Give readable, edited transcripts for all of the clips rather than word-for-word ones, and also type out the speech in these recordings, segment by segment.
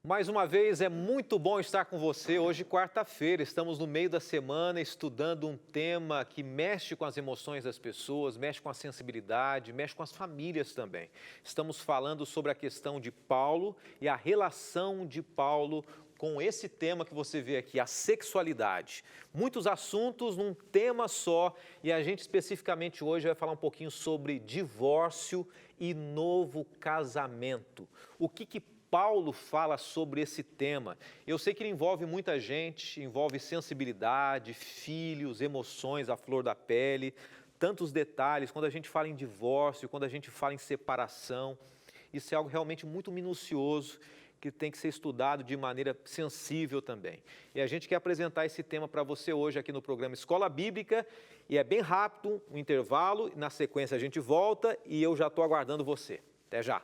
Mais uma vez, é muito bom estar com você. Hoje, quarta-feira, estamos no meio da semana estudando um tema que mexe com as emoções das pessoas, mexe com a sensibilidade, mexe com as famílias também. Estamos falando sobre a questão de Paulo e a relação de Paulo com esse tema que você vê aqui, a sexualidade. Muitos assuntos num tema só e a gente especificamente hoje vai falar um pouquinho sobre divórcio e novo casamento. O que Paulo fala sobre esse tema? Eu sei que ele envolve muita gente, envolve sensibilidade, filhos, emoções à flor da pele, tantos detalhes. Quando a gente fala em divórcio, quando a gente fala em separação, isso é algo realmente muito minucioso, que tem que ser estudado de maneira sensível também. E a gente quer apresentar esse tema para você hoje aqui no programa Escola Bíblica, e é bem rápido, um intervalo, na sequência a gente volta e eu já estou aguardando você. Até já!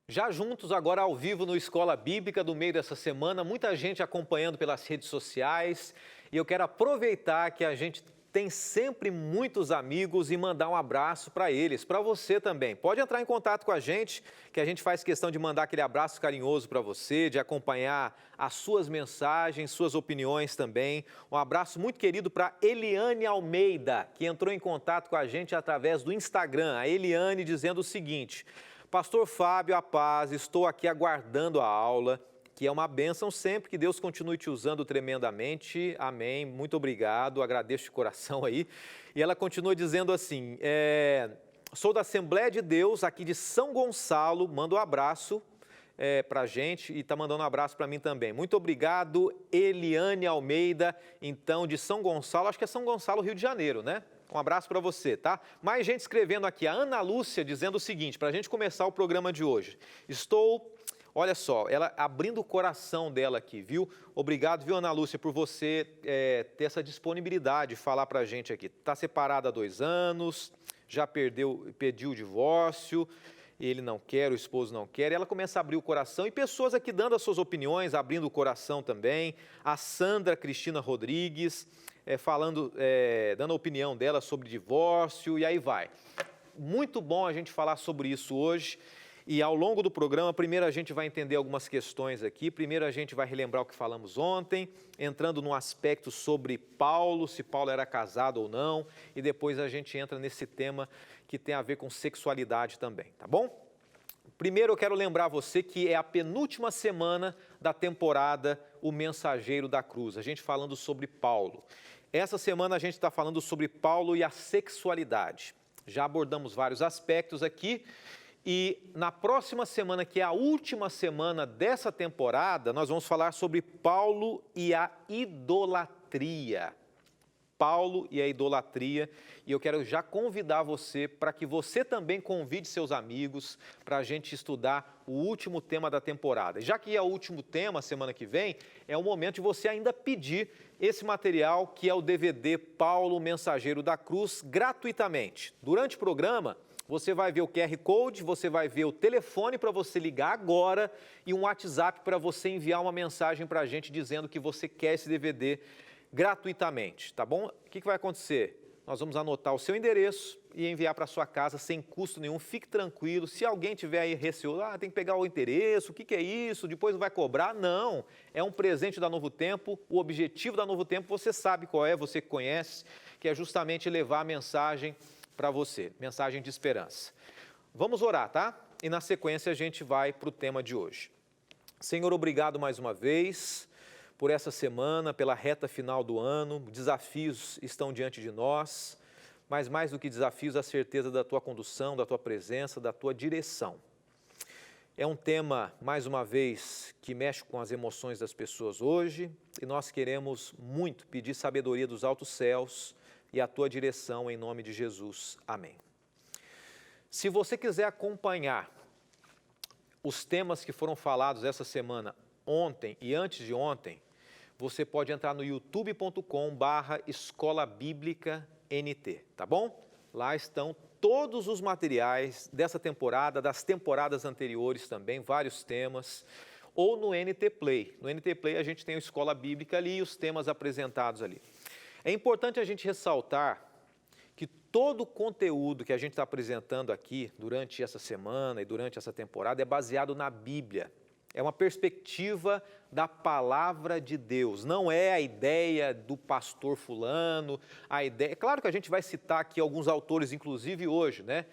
Já juntos, agora ao vivo no Escola Bíblica, do meio dessa semana, muita gente acompanhando pelas redes sociais, e eu quero aproveitar que a gente tem sempre muitos amigos e mandar um abraço para eles, para você também. Pode entrar em contato com a gente, que a gente faz questão de mandar aquele abraço carinhoso para você, de acompanhar as suas mensagens, suas opiniões também. Um abraço muito querido para Eliane Almeida, que entrou em contato com a gente através do Instagram. A Eliane dizendo o seguinte: Pastor Fábio, a paz, estou aqui aguardando a aula, que é uma bênção sempre, que Deus continue te usando tremendamente, amém, muito obrigado, agradeço de coração aí. E ela continua dizendo assim, sou da Assembleia de Deus, aqui de São Gonçalo, manda um abraço para a gente e está mandando um abraço para mim também. Muito obrigado, Eliane Almeida, então de São Gonçalo, acho que é São Gonçalo, Rio de Janeiro, né? Um abraço para você, tá? Mais gente escrevendo aqui, a Ana Lúcia dizendo o seguinte, para a gente começar o programa de hoje. Olha só, ela abrindo o coração dela aqui, viu? Obrigado, viu, Ana Lúcia, por você ter essa disponibilidade de falar para a gente aqui. Está separada há 2 anos, já pediu o divórcio, ele não quer, o esposo não quer. Ela começa a abrir o coração e pessoas aqui dando as suas opiniões, abrindo o coração também. A Sandra Cristina Rodrigues, dando a opinião dela sobre divórcio, e aí vai. Muito bom a gente falar sobre isso hoje, e ao longo do programa, primeiro a gente vai entender algumas questões aqui, primeiro a gente vai relembrar o que falamos ontem, entrando num aspecto sobre Paulo, se Paulo era casado ou não, e depois a gente entra nesse tema que tem a ver com sexualidade também, tá bom? Primeiro eu quero lembrar você que é a penúltima semana da temporada O Mensageiro da Cruz, a gente falando sobre Paulo. Essa semana a gente está falando sobre Paulo e a sexualidade. Já abordamos vários aspectos aqui e na próxima semana, que é a última semana dessa temporada, nós vamos falar sobre Paulo e a idolatria. Paulo e a idolatria, e eu quero já convidar você para que você também convide seus amigos para a gente estudar o último tema da temporada. Já que é o último tema, semana que vem, é o momento de você ainda pedir esse material, que é o DVD Paulo, Mensageiro da Cruz, gratuitamente. Durante o programa, você vai ver o QR Code, você vai ver o telefone para você ligar agora e um WhatsApp para você enviar uma mensagem para a gente dizendo que você quer esse DVD gratuitamente, tá bom? O que vai acontecer? Nós vamos anotar o seu endereço e enviar para sua casa sem custo nenhum. Fique tranquilo. Se alguém tiver aí receoso, tem que pegar o endereço, o que é isso? Depois vai cobrar? Não. É um presente da Novo Tempo. O objetivo da Novo Tempo você sabe qual é, você que conhece, que é justamente levar a mensagem para você, mensagem de esperança. Vamos orar, tá? E na sequência a gente vai para o tema de hoje. Senhor, obrigado mais uma vez por essa semana, pela reta final do ano. Desafios estão diante de nós, mas mais do que desafios, a certeza da Tua condução, da Tua presença, da Tua direção. É um tema, mais uma vez, que mexe com as emoções das pessoas hoje, e nós queremos muito pedir sabedoria dos altos céus e a Tua direção em nome de Jesus. Amém. Se você quiser acompanhar os temas que foram falados essa semana, ontem e antes de ontem, você pode entrar no youtube.com/Escola Bíblica NT, tá bom? Lá estão todos os materiais dessa temporada, das temporadas anteriores também, vários temas, ou no NT Play. No NT Play a gente tem a Escola Bíblica ali e os temas apresentados ali. É importante a gente ressaltar que todo o conteúdo que a gente está apresentando aqui durante essa semana e durante essa temporada é baseado na Bíblia. É uma perspectiva da palavra de Deus, não é a ideia do pastor fulano, a ideia... É claro que a gente vai citar aqui alguns autores, inclusive hoje, né?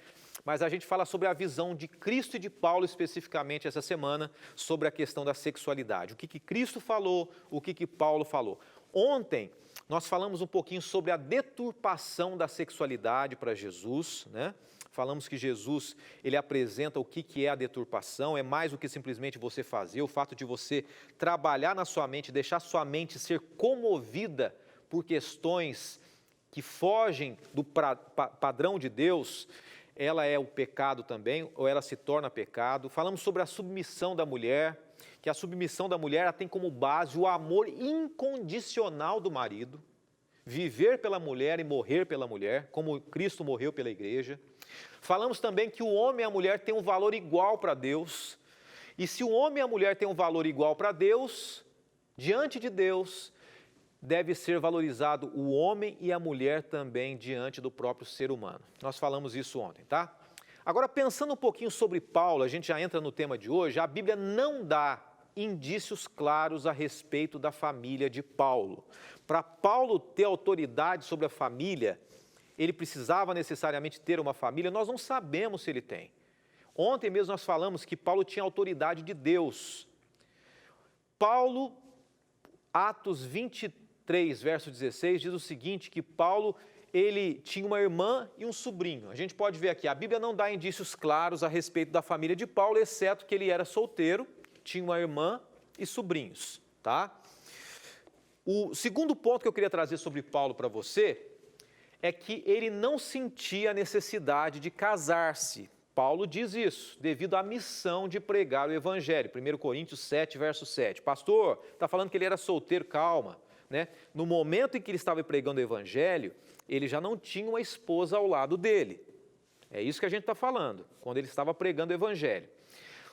Mas a gente fala sobre a visão de Cristo e de Paulo especificamente essa semana, sobre a questão da sexualidade. O que Cristo falou, o que Paulo falou. Ontem, nós falamos um pouquinho sobre a deturpação da sexualidade para Jesus, né? Falamos que Jesus, ele apresenta o que é a deturpação, é mais do que simplesmente você fazer, o fato de você trabalhar na sua mente, deixar sua mente ser comovida por questões que fogem do padrão de Deus, ela é o pecado também, ou ela se torna pecado. Falamos sobre a submissão da mulher, que a submissão da mulher ela tem como base o amor incondicional do marido, viver pela mulher e morrer pela mulher, como Cristo morreu pela igreja. Falamos também que o homem e a mulher têm um valor igual para Deus, e se o homem e a mulher têm um valor igual para Deus, diante de Deus, deve ser valorizado o homem e a mulher também diante do próprio ser humano. Nós falamos isso ontem, tá? Agora, pensando um pouquinho sobre Paulo, a gente já entra no tema de hoje, a Bíblia não dá indícios claros a respeito da família de Paulo. Para Paulo ter autoridade sobre a família, ele precisava necessariamente ter uma família, nós não sabemos se ele tem. Ontem mesmo nós falamos que Paulo tinha autoridade de Deus. Paulo, Atos 23, verso 16, diz o seguinte, que Paulo, ele tinha uma irmã e um sobrinho. A gente pode ver aqui, a Bíblia não dá indícios claros a respeito da família de Paulo, exceto que ele era solteiro, tinha uma irmã e sobrinhos, tá? O segundo ponto que eu queria trazer sobre Paulo para você é que ele não sentia a necessidade de casar-se. Paulo diz isso, devido à missão de pregar o Evangelho. 1 Coríntios 7, verso 7. Pastor, está falando que ele era solteiro, calma. Né? No momento em que ele estava pregando o Evangelho, ele já não tinha uma esposa ao lado dele. É isso que a gente está falando, quando ele estava pregando o Evangelho.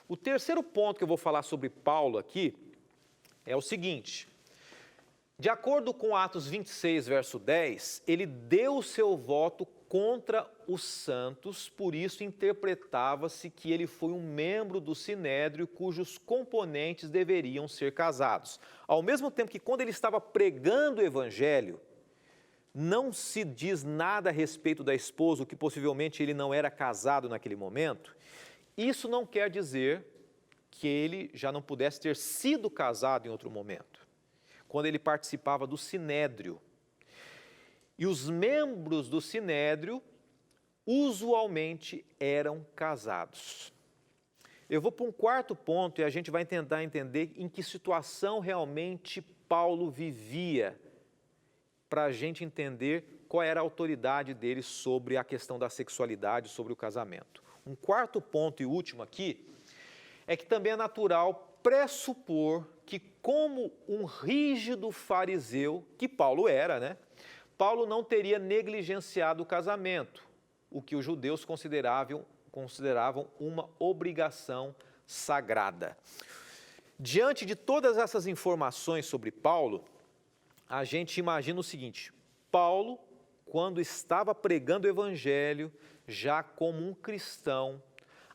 O terceiro ponto que eu vou falar sobre Paulo aqui é o seguinte... De acordo com Atos 26, verso 10, ele deu o seu voto contra os santos, por isso interpretava-se que ele foi um membro do Sinédrio cujos componentes deveriam ser casados. Ao mesmo tempo que quando ele estava pregando o Evangelho, não se diz nada a respeito da esposa, o que possivelmente ele não era casado naquele momento, isso não quer dizer que ele já não pudesse ter sido casado em outro momento. Quando ele participava do Sinédrio. E os membros do Sinédrio, usualmente, eram casados. Eu vou para um quarto ponto e a gente vai tentar entender em que situação realmente Paulo vivia, para a gente entender qual era a autoridade dele sobre a questão da sexualidade, sobre o casamento. Um quarto ponto e último aqui, é que também é natural pressupor que, como um rígido fariseu, que Paulo era, né? Paulo não teria negligenciado o casamento, o que os judeus consideravam uma obrigação sagrada. Diante de todas essas informações sobre Paulo, a gente imagina o seguinte, Paulo, quando estava pregando o Evangelho, já como um cristão,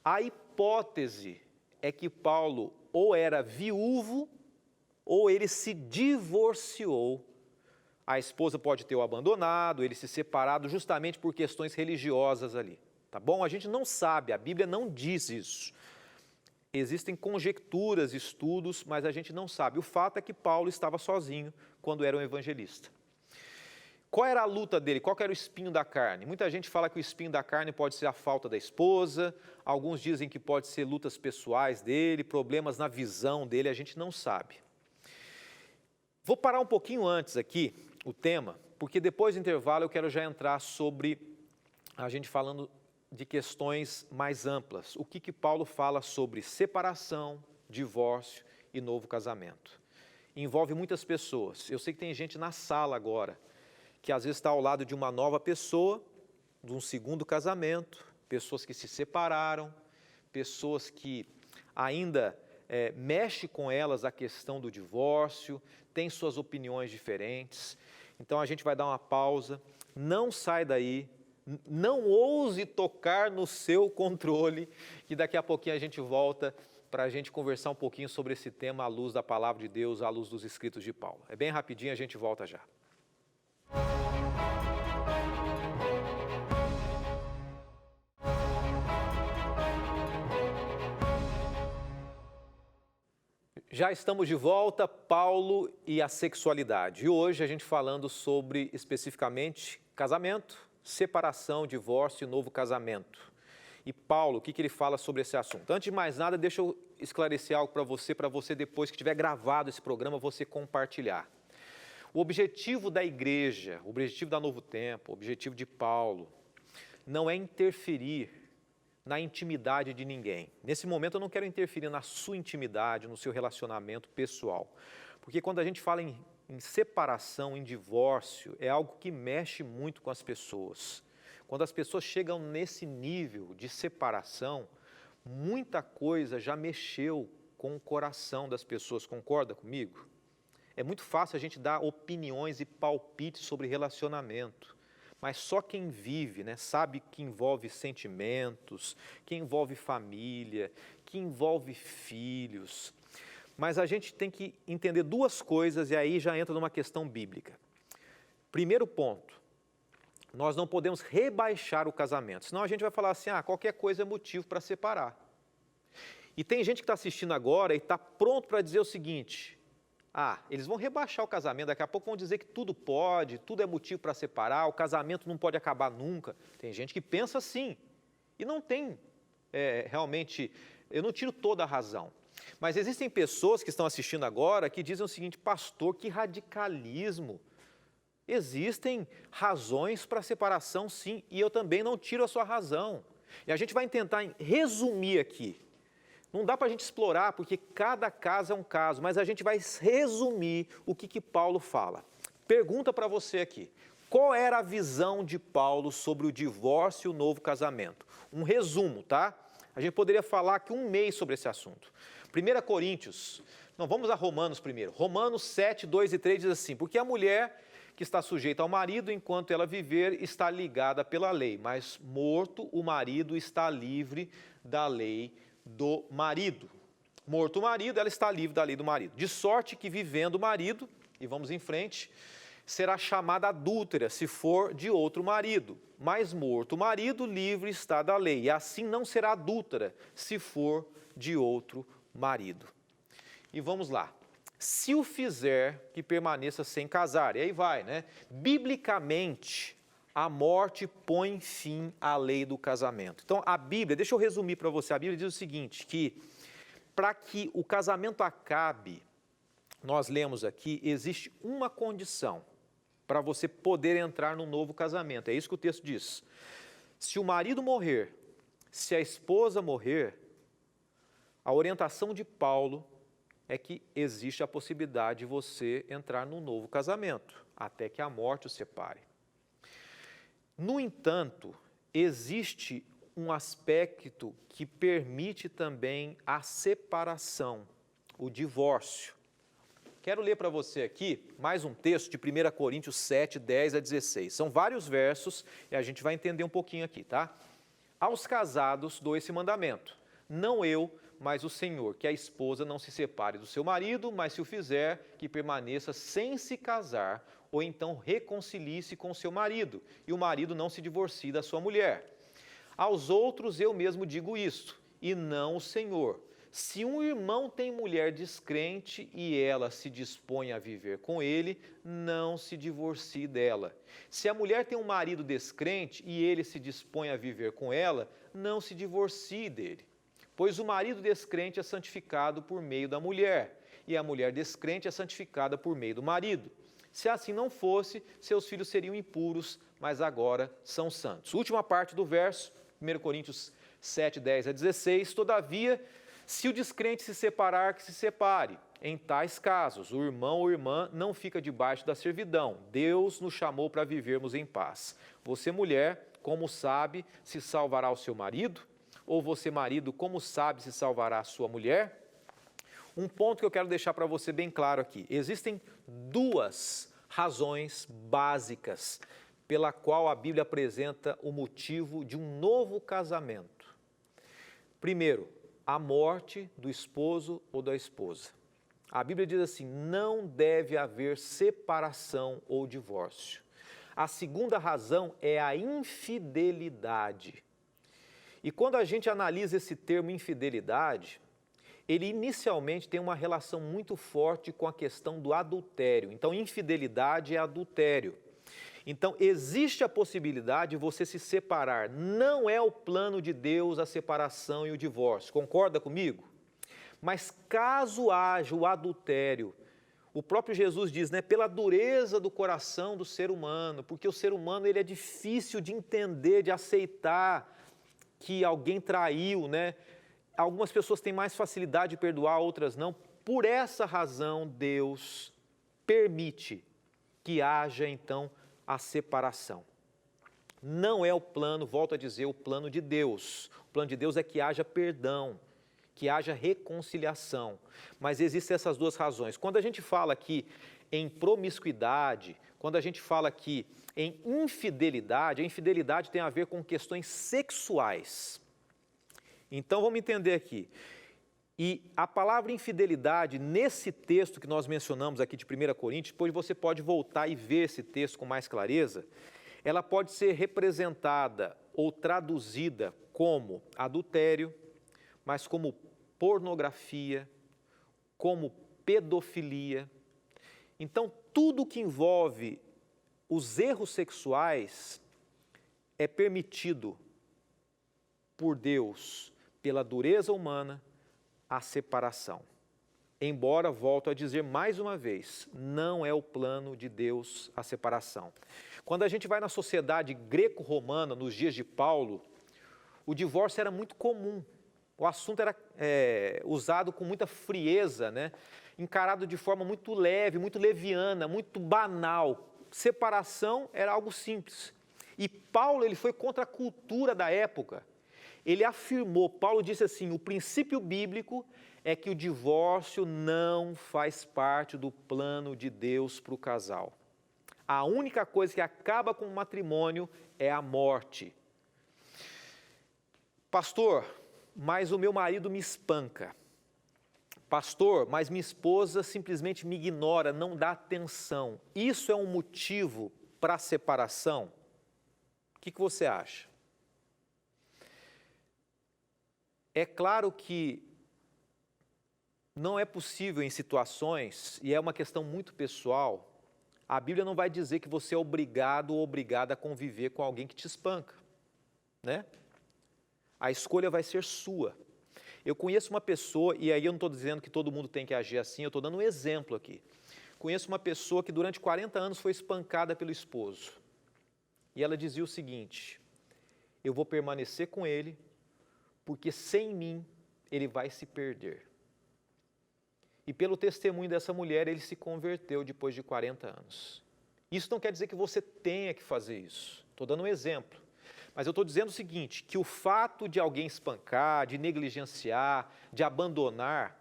a hipótese é que Paulo ou era viúvo, ou ele se divorciou. A esposa pode ter o abandonado, ele se separado justamente por questões religiosas ali. Tá bom? A gente não sabe, a Bíblia não diz isso. Existem conjecturas, estudos, mas a gente não sabe. O fato é que Paulo estava sozinho quando era um evangelista. Qual era a luta dele? Qual era o espinho da carne? Muita gente fala que o espinho da carne pode ser a falta da esposa, alguns dizem que pode ser lutas pessoais dele, problemas na visão dele, a gente não sabe. Vou parar um pouquinho antes aqui o tema, porque depois do intervalo eu quero já entrar sobre a gente falando de questões mais amplas. O que Paulo fala sobre separação, divórcio e novo casamento. Envolve muitas pessoas. Eu sei que tem gente na sala agora que às vezes está ao lado de uma nova pessoa, de um segundo casamento, pessoas que se separaram, pessoas que ainda mexe com elas a questão do divórcio, tem suas opiniões diferentes. Então a gente vai dar uma pausa, não sai daí, não ouse tocar no seu controle, que daqui a pouquinho a gente volta para a gente conversar um pouquinho sobre esse tema à luz da palavra de Deus, à luz dos escritos de Paulo. É bem rapidinho, a gente volta já. Já estamos de volta, Paulo e a sexualidade. E hoje a gente falando sobre, especificamente, casamento, separação, divórcio e novo casamento. E Paulo, o que ele fala sobre esse assunto? Antes de mais nada, deixa eu esclarecer algo para você depois que tiver gravado esse programa, você compartilhar. O objetivo da igreja, o objetivo da Novo Tempo, o objetivo de Paulo, não é interferir na intimidade de ninguém. Nesse momento eu não quero interferir na sua intimidade, no seu relacionamento pessoal. Porque quando a gente fala em separação, em divórcio, é algo que mexe muito com as pessoas. Quando as pessoas chegam nesse nível de separação, muita coisa já mexeu com o coração das pessoas, concorda comigo? É muito fácil a gente dar opiniões e palpites sobre relacionamento, mas só quem vive, sabe que envolve sentimentos, que envolve família, que envolve filhos. Mas a gente tem que entender duas coisas e aí já entra numa questão bíblica. Primeiro ponto, nós não podemos rebaixar o casamento, senão a gente vai falar assim, qualquer coisa é motivo para separar. E tem gente que está assistindo agora e está pronto para dizer o seguinte, eles vão rebaixar o casamento, daqui a pouco vão dizer que tudo pode, tudo é motivo para separar, o casamento não pode acabar nunca. Tem gente que pensa assim, e não tem, realmente, eu não tiro toda a razão. Mas existem pessoas que estão assistindo agora que dizem o seguinte, pastor, que radicalismo. Existem razões para separação, sim, e eu também não tiro a sua razão. E a gente vai tentar resumir aqui. Não dá para a gente explorar, porque cada caso é um caso, mas a gente vai resumir o que Paulo fala. Pergunta para você aqui, qual era a visão de Paulo sobre o divórcio e o novo casamento? Um resumo, tá? A gente poderia falar aqui um mês sobre esse assunto. 1 Coríntios, não, vamos a Romanos primeiro. Romanos 7, 2 e 3 diz assim, porque a mulher que está sujeita ao marido, enquanto ela viver, está ligada pela lei, mas morto o marido está livre da lei do marido. Morto o marido, ela está livre da lei do marido. De sorte que vivendo o marido, e vamos em frente, será chamada adúltera se for de outro marido. Mas morto o marido, livre está da lei. E assim não será adúltera se for de outro marido. E vamos lá. Se o fizer, que permaneça sem casar. E aí vai, Biblicamente, a morte põe fim à lei do casamento. Então, a Bíblia, deixa eu resumir para você, a Bíblia diz o seguinte, que para que o casamento acabe, nós lemos aqui, existe uma condição para você poder entrar num novo casamento. É isso que o texto diz. Se o marido morrer, se a esposa morrer, a orientação de Paulo é que existe a possibilidade de você entrar num novo casamento, até que a morte o separe. No entanto, existe um aspecto que permite também a separação, o divórcio. Quero ler para você aqui mais um texto de 1 Coríntios 7, 10 a 16. São vários versos e a gente vai entender um pouquinho aqui, tá? Aos casados dou esse mandamento, não eu, mas o Senhor, que a esposa não se separe do seu marido, mas se o fizer, que permaneça sem se casar, ou então reconcilie-se com seu marido, e o marido não se divorcie da sua mulher. Aos outros eu mesmo digo isto, e não o Senhor. Se um irmão tem mulher descrente e ela se dispõe a viver com ele, não se divorcie dela. Se a mulher tem um marido descrente e ele se dispõe a viver com ela, não se divorcie dele. Pois o marido descrente é santificado por meio da mulher, e a mulher descrente é santificada por meio do marido. Se assim não fosse, seus filhos seriam impuros, mas agora são santos. Última parte do verso, 1 Coríntios 7, 10 a 16, todavia, se o descrente se separar, que se separe. Em tais casos, o irmão ou irmã não fica debaixo da servidão. Deus nos chamou para vivermos em paz. Você, mulher, como sabe se salvará o seu marido? Ou você, marido, como sabe se salvará a sua mulher? Um ponto que eu quero deixar para você bem claro aqui. Existem duas razões básicas pela qual a Bíblia apresenta o motivo de um novo casamento. Primeiro, a morte do esposo ou da esposa. A Bíblia diz assim, não deve haver separação ou divórcio. A segunda razão é a infidelidade. E quando a gente analisa esse termo infidelidade, ele inicialmente tem uma relação muito forte com a questão do adultério. Então, infidelidade é adultério. Então, existe a possibilidade de você se separar. Não é o plano de Deus a separação e o divórcio. Concorda comigo? Mas caso haja o adultério, o próprio Jesus diz, né, pela dureza do coração do ser humano, porque o ser humano ele é difícil de entender, de aceitar que alguém traiu, né? Algumas pessoas têm mais facilidade de perdoar, outras não. Por essa razão, Deus permite que haja, então, a separação. Não é o plano, volto a dizer, o plano de Deus. O plano de Deus é que haja perdão, que haja reconciliação. Mas existem essas duas razões. Quando a gente fala aqui em promiscuidade, quando a gente fala aqui em infidelidade, a infidelidade tem a ver com questões sexuais. Então vamos entender aqui. E a palavra infidelidade, nesse texto que nós mencionamos aqui de 1 Coríntios, depois você pode voltar e ver esse texto com mais clareza, ela pode ser representada ou traduzida como adultério, mas como pornografia, como pedofilia. Então, tudo que envolve os erros sexuais é permitido por Deus, pela dureza humana, a separação. Embora, volto a dizer mais uma vez, não é o plano de Deus a separação. Quando a gente vai na sociedade greco-romana, nos dias de Paulo, o divórcio era muito comum. O assunto era usado com muita frieza, né? Encarado de forma muito leve, muito leviana, muito banal. Separação era algo simples. E Paulo ele foi contra a cultura da época. Ele afirmou, Paulo disse assim, o princípio bíblico é que o divórcio não faz parte do plano de Deus para o casal. A única coisa que acaba com o matrimônio é a morte. Pastor, mas o meu marido me espanca. Pastor, mas minha esposa simplesmente me ignora, não dá atenção. Isso é um motivo para a separação? O que você acha? É claro que não é possível em situações, e é uma questão muito pessoal, a Bíblia não vai dizer que você é obrigado ou obrigada a conviver com alguém que te espanca, né? A escolha vai ser sua. Eu conheço uma pessoa, e aí eu não estou dizendo que todo mundo tem que agir assim, eu estou dando um exemplo aqui. Conheço uma pessoa que durante 40 anos foi espancada pelo esposo. E ela dizia o seguinte, eu vou permanecer com ele, porque sem mim ele vai se perder. E pelo testemunho dessa mulher, ele se converteu depois de 40 anos. Isso não quer dizer que você tenha que fazer isso. Estou dando um exemplo. Mas eu estou dizendo o seguinte, que o fato de alguém espancar, de negligenciar, de abandonar,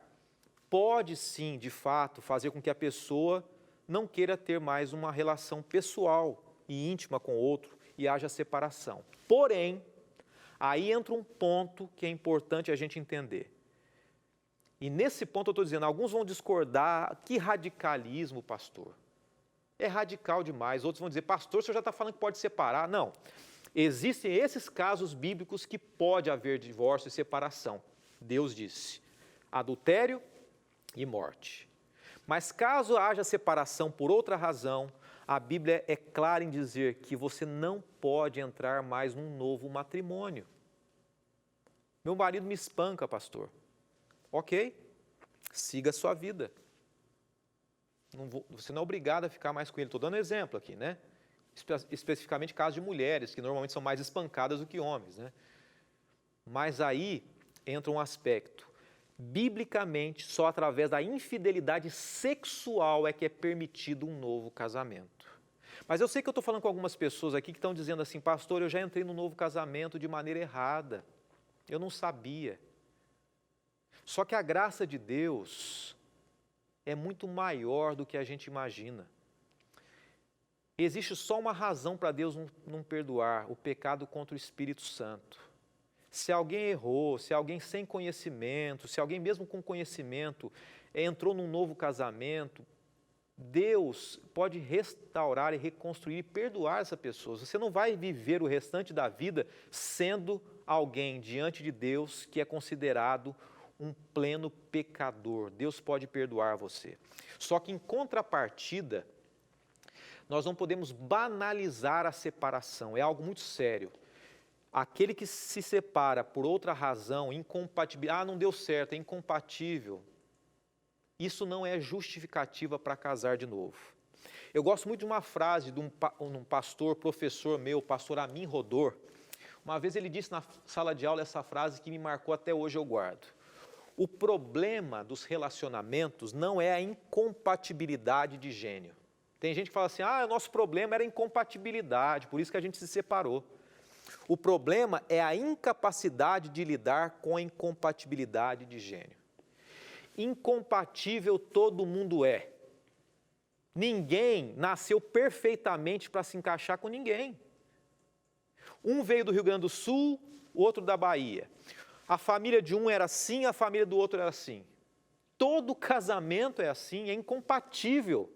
pode sim, de fato, fazer com que a pessoa não queira ter mais uma relação pessoal e íntima com o outro e haja separação. Porém, aí entra um ponto que é importante a gente entender. E nesse ponto eu estou dizendo, alguns vão discordar, que radicalismo, pastor. É radical demais. Outros vão dizer, pastor, o senhor já está falando que pode separar. Não. Existem esses casos bíblicos que pode haver divórcio e separação. Deus disse, adultério e morte. Mas caso haja separação por outra razão, a Bíblia é clara em dizer que você não pode entrar mais num novo matrimônio. Meu marido me espanca, pastor. Ok, siga a sua vida. Você não é obrigado a ficar mais com ele. Estou dando exemplo aqui, né? Especificamente casos de mulheres, que normalmente são mais espancadas do que homens, né? Mas aí entra um aspecto. Biblicamente, só através da infidelidade sexual é que é permitido um novo casamento. Mas eu sei que eu estou falando com algumas pessoas aqui que estão dizendo assim, pastor, eu já entrei no novo casamento de maneira errada. Eu não sabia. Só que a graça de Deus é muito maior do que a gente imagina. Existe só uma razão para Deus não perdoar, o pecado contra o Espírito Santo. Se alguém errou, se alguém sem conhecimento, se alguém mesmo com conhecimento entrou num novo casamento, Deus pode restaurar e reconstruir e perdoar essa pessoa. Você não vai viver o restante da vida sendo alguém diante de Deus que é considerado um pleno pecador. Deus pode perdoar você. Só que em contrapartida, nós não podemos banalizar a separação, é algo muito sério. Aquele que se separa por outra razão, incompatibilidade, não deu certo, é incompatível, isso não é justificativa para casar de novo. Eu gosto muito de uma frase de um pastor, professor meu, pastor Amin Rodor. Uma vez ele disse na sala de aula essa frase que me marcou até hoje, eu guardo. O problema dos relacionamentos não é a incompatibilidade de gênio. Tem gente que fala assim, o nosso problema era a incompatibilidade, por isso que a gente se separou. O problema é a incapacidade de lidar com a incompatibilidade de gênio. Incompatível todo mundo é. Ninguém nasceu perfeitamente para se encaixar com ninguém. Um veio do Rio Grande do Sul, o outro da Bahia. A família de um era assim, a família do outro era assim. Todo casamento é assim, é incompatível.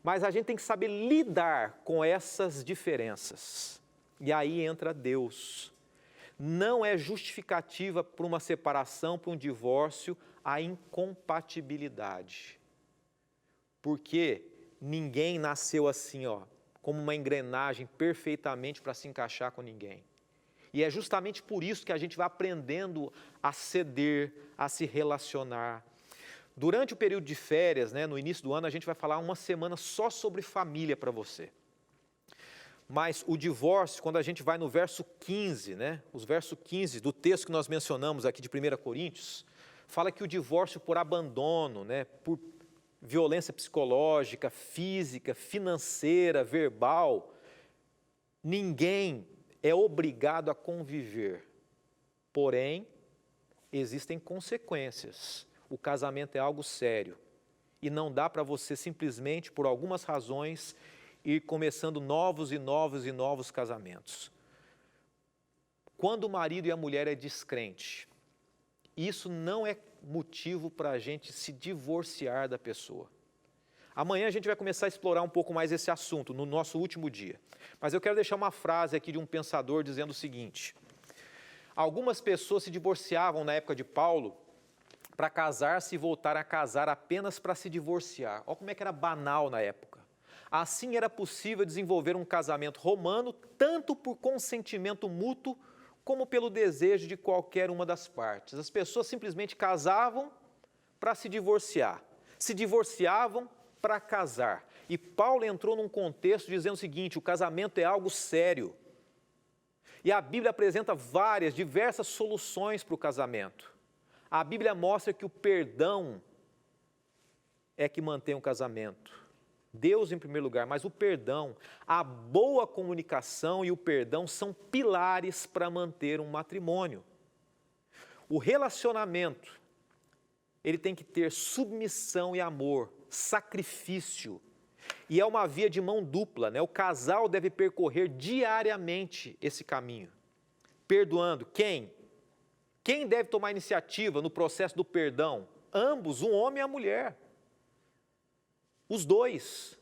Mas a gente tem que saber lidar com essas diferenças. E aí entra Deus. Não é justificativa para uma separação, para um divórcio, a incompatibilidade. Porque ninguém nasceu assim, como uma engrenagem perfeitamente para se encaixar com ninguém. E é justamente por isso que a gente vai aprendendo a ceder, a se relacionar. Durante o período de férias, no início do ano, a gente vai falar uma semana só sobre família para você. Mas o divórcio, quando a gente vai no verso 15, os versos 15 do texto que nós mencionamos aqui de 1 Coríntios, fala que o divórcio por abandono, por violência psicológica, física, financeira, verbal, ninguém é obrigado a conviver. Porém, existem consequências. O casamento é algo sério. E não dá para você simplesmente, por algumas razões, ir começando novos e novos e novos casamentos. Quando o marido e a mulher é descrente, isso não é motivo para a gente se divorciar da pessoa. Amanhã a gente vai começar a explorar um pouco mais esse assunto, no nosso último dia. Mas eu quero deixar uma frase aqui de um pensador dizendo o seguinte: algumas pessoas se divorciavam na época de Paulo para casar-se e voltar a casar apenas para se divorciar. Olha como é que era banal na época. Assim era possível desenvolver um casamento romano, tanto por consentimento mútuo, como pelo desejo de qualquer uma das partes. As pessoas simplesmente casavam para se divorciar, se divorciavam para casar. E Paulo entrou num contexto dizendo o seguinte: o casamento é algo sério. E a Bíblia apresenta diversas soluções para o casamento. A Bíblia mostra que o perdão é que mantém o casamento. Deus em primeiro lugar, mas o perdão, a boa comunicação e o perdão são pilares para manter um matrimônio. O relacionamento, ele tem que ter submissão e amor, sacrifício, e é uma via de mão dupla, O casal deve percorrer diariamente esse caminho, perdoando quem? Quem deve tomar iniciativa no processo do perdão? Ambos, o homem e a mulher. Os dois.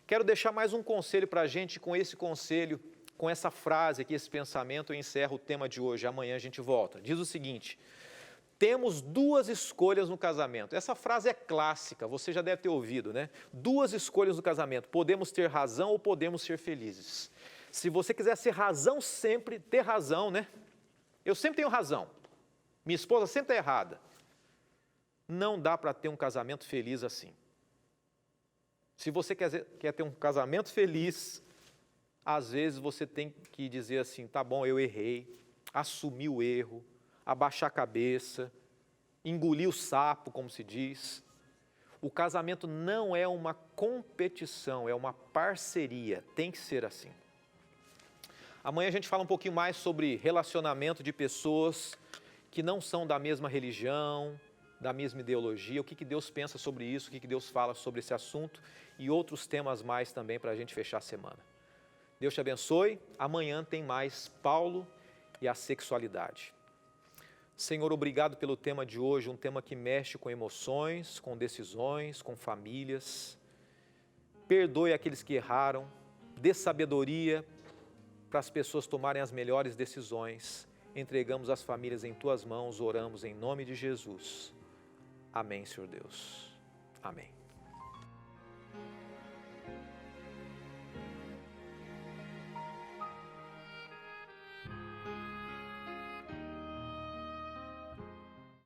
Quero deixar mais um conselho para a gente, com esse conselho, com essa frase aqui, esse pensamento, eu encerro o tema de hoje. Amanhã a gente volta. Diz o seguinte: temos duas escolhas no casamento. Essa frase é clássica, você já deve ter ouvido, Duas escolhas no casamento. Podemos ter razão ou podemos ser felizes. Se você quiser ser razão sempre, ter razão, Eu sempre tenho razão. Minha esposa sempre está errada. Não dá para ter um casamento feliz assim. Se você quer ter um casamento feliz, às vezes você tem que dizer assim: tá bom, eu errei, assumir o erro, abaixar a cabeça, engolir o sapo, como se diz. O casamento não é uma competição, é uma parceria, tem que ser assim. Amanhã a gente fala um pouquinho mais sobre relacionamento de pessoas que não são da mesma religião, da mesma ideologia, o que Deus pensa sobre isso, o que Deus fala sobre esse assunto e outros temas mais também para a gente fechar a semana. Deus te abençoe. Amanhã tem mais Paulo e a sexualidade. Senhor, obrigado pelo tema de hoje, um tema que mexe com emoções, com decisões, com famílias. Perdoe aqueles que erraram, dê sabedoria para as pessoas tomarem as melhores decisões. Entregamos as famílias em Tuas mãos, oramos em nome de Jesus. Amém, Senhor Deus. Amém.